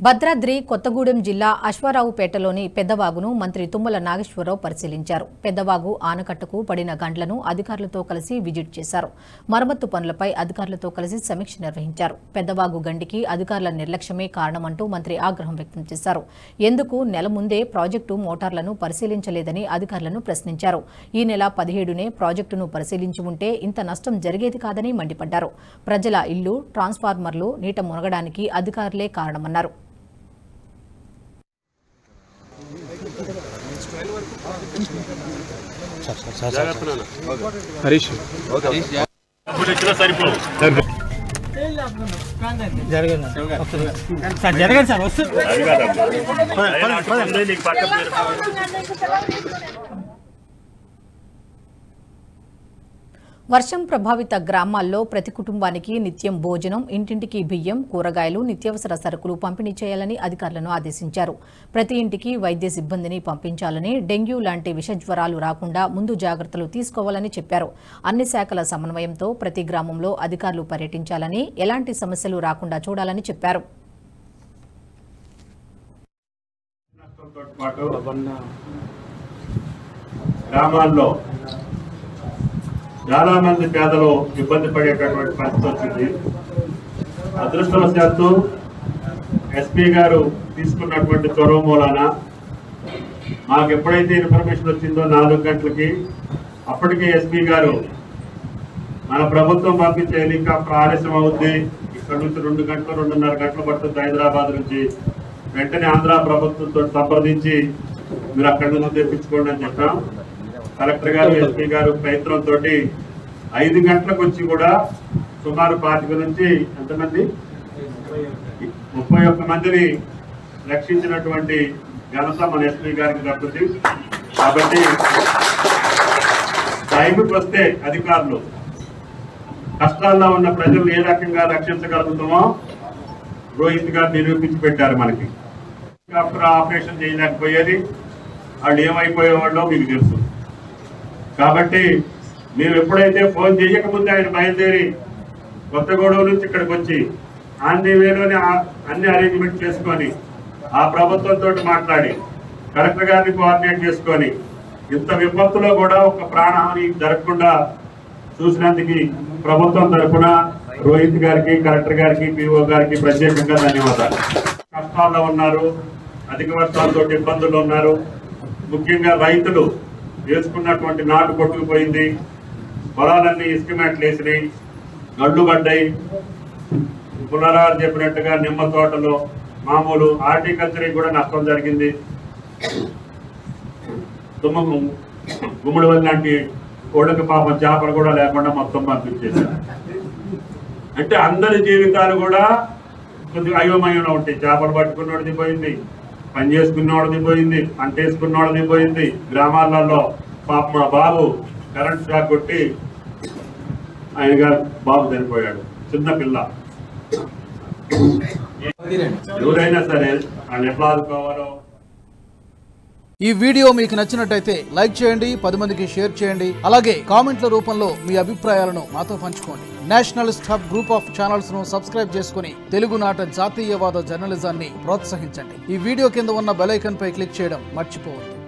భద్రాద్రి కొత్తగూడెం జిల్లా అశ్వారావుపేటలోని పెద్దవాగును మంత్రి తుమ్మల నాగేశ్వరరావు పరిశీలించారు. పెద్దవాగు ఆనకట్టకు పడిన గండ్లను అధికారులతో కలిసి విజిట్ చేశారు. మరమ్మత్తు పనులపై అధికారులతో కలిసి సమీక్ష నిర్వహించారు. పెద్దవాగు గండికి అధికారుల నిర్లక్ష్యమే కారణమంటూ మంత్రి ఆగ్రహం వ్యక్తం చేశారు. ఎందుకు నెల ముందే ప్రాజెక్టు మోటార్లను పరిశీలించలేదని అధికారులను ప్రశ్నించారు. ఈ నెల 17నే ప్రాజెక్టును పరిశీలించి ఉంటే ఇంత నష్టం జరిగేది కాదని మండిపడ్డారు. ప్రజల ఇళ్లు, ట్రాన్స్ఫార్మర్లు నీట మునగడానికి అధికారులే కారణమన్నారు. హరీష్ జరగండి సార్ వస్తుంది. వర్షం ప్రభావిత గ్రామాల్లో ప్రతి కుటుంబానికి నిత్యం భోజనం, ఇంటింటికి బియ్యం, కూరగాయలు, నిత్యావసర సరుకులు పంపిణీ చేయాలని అధికారులను ఆదేశించారు. ప్రతి ఇంటికి వైద్య సిబ్బందిని పంపించాలని, డెంగ్యూ లాంటి విషజ్వరాలు రాకుండా ముందు జాగ్రత్తలు తీసుకోవాలని చెప్పారు. అన్ని శాఖల సమన్వయంతో ప్రతి గ్రామంలో అధికారులు పర్యటించాలని, ఎలాంటి సమస్యలు రాకుండా చూడాలని చెప్పారు. గ్రామాల్లో చాలా మంది పేదలు ఇబ్బంది పడేటటువంటి పరిస్థితి వచ్చింది. అదృష్టవశాత్తు ఎస్పీ గారు తీసుకున్నటువంటి చొరవ మూలాన మాకు ఎప్పుడైతే ఇన్ఫర్మేషన్ వచ్చిందో 4 గంటలకి అప్పటికే ఎస్పీ గారు మన ప్రభుత్వం పంపించే హెలికాప్టర్ ఆలస్యం అవుద్ది, ఇక్కడ నుంచి 2 గంటలు 2.5 గంటలు పడుతుంది హైదరాబాద్ నుంచి, వెంటనే ఆంధ్ర ప్రభుత్వంతో సంప్రదించి మీరు అక్కడి నుంచి తెప్పించుకోండి అని చెప్పాం. కలెక్టర్ గారు, ఎస్పీ గారు ప్రయత్నంతో 5 గంటలకు వచ్చి కూడా సుమారు 25 నుంచి ఎంతమంది 31 మందిని రక్షించినటువంటి ఘనత మన ఎస్పీ గారికి దక్కుతుంది. కాబట్టి టైంకి వస్తే అధికారులు కష్టాల్లో ఉన్న ప్రజలు ఏ రకంగా రక్షించగలుగుతామో రోహిత్ గారు నిరూపించి పెట్టారు. మనకి హెలికాప్టర్ ఆపరేషన్ చేయలేకపోయేది, వాళ్ళు ఏమైపోయేవాళ్ళో మీకు తెలుసు. కాబట్టి మేము ఎప్పుడైతే ఫోన్ చేయకముందే ఆయన బయలుదేరి కొత్తగూడెం నుంచి ఇక్కడికి వచ్చి ఆంధ్ర వేలోనే అన్ని అరేంజ్మెంట్ చేసుకొని ఆ ప్రభుత్వంతో మాట్లాడి కలెక్టర్ గారిని కోఆర్డినేట్ చేసుకొని ఇంత విపత్తులో కూడా ఒక ప్రాణహాని జరగకుండా చూసినందుకు ప్రభుత్వం తరఫున రోహిత్ గారికి, కలెక్టర్ గారికి, పిఓ గారికి ప్రత్యేకంగా ధన్యవాదాలు. కష్టాల్లో ఉన్నారు, అధిక వర్షాలతో ఇబ్బందులు ఉన్నారు. ముఖ్యంగా రైతులు వేసుకున్నటువంటి నాటు కొట్టుకుపోయింది, పొలాలన్నీ ఇసుక మేటలు వేసినాయి, గడ్లు పడ్డాయి. పునరాలు చెప్పినట్టుగా నిమ్మ తోటలో మామూలు హార్టికల్చర్కి కూడా నష్టం జరిగింది. గుమ్మడి వల్లి లాంటి కోళ్ళకి పాపం చేపలు కూడా లేకుండా మొత్తం పంపించేశారు. అంటే అందరి జీవితాలు కూడా కొద్దిగా అయోమయంలో ఉంటాయి. చేపలు పట్టుకున్నోడిది పోయింది, పని చేసుకున్నోడిది పోయింది, పంట వేసుకున్నోడిది పోయింది. గ్రామాలలో పాపం మా బాబు కరెంట్ షాక్ కొట్టి ఆయన గారు బాబు చనిపోయాడు, చిన్న పిల్ల. ఎవరైనా సరే ఆయన ఎట్లా ఆదుకోవాలో. ఈ వీడియో మీకు నచ్చినట్టయితే లైక్ చేయండి, 10 మందికి షేర్ చేయండి. అలాగే కామెంట్ల రూపంలో మీ అభిప్రాయాలను మాతో పంచుకోండి. Nationalist hub group of channels ను సబ్స్క్రైబ్ చేసుకుని తెలుగునాట జాతీయవాద జర్నలిజాన్ని ప్రోత్సహించండి. ఈ వీడియో కింద ఉన్న బెల్ ఐకాన్ పై క్లిక్ చేయడం మర్చిపోవద్దు.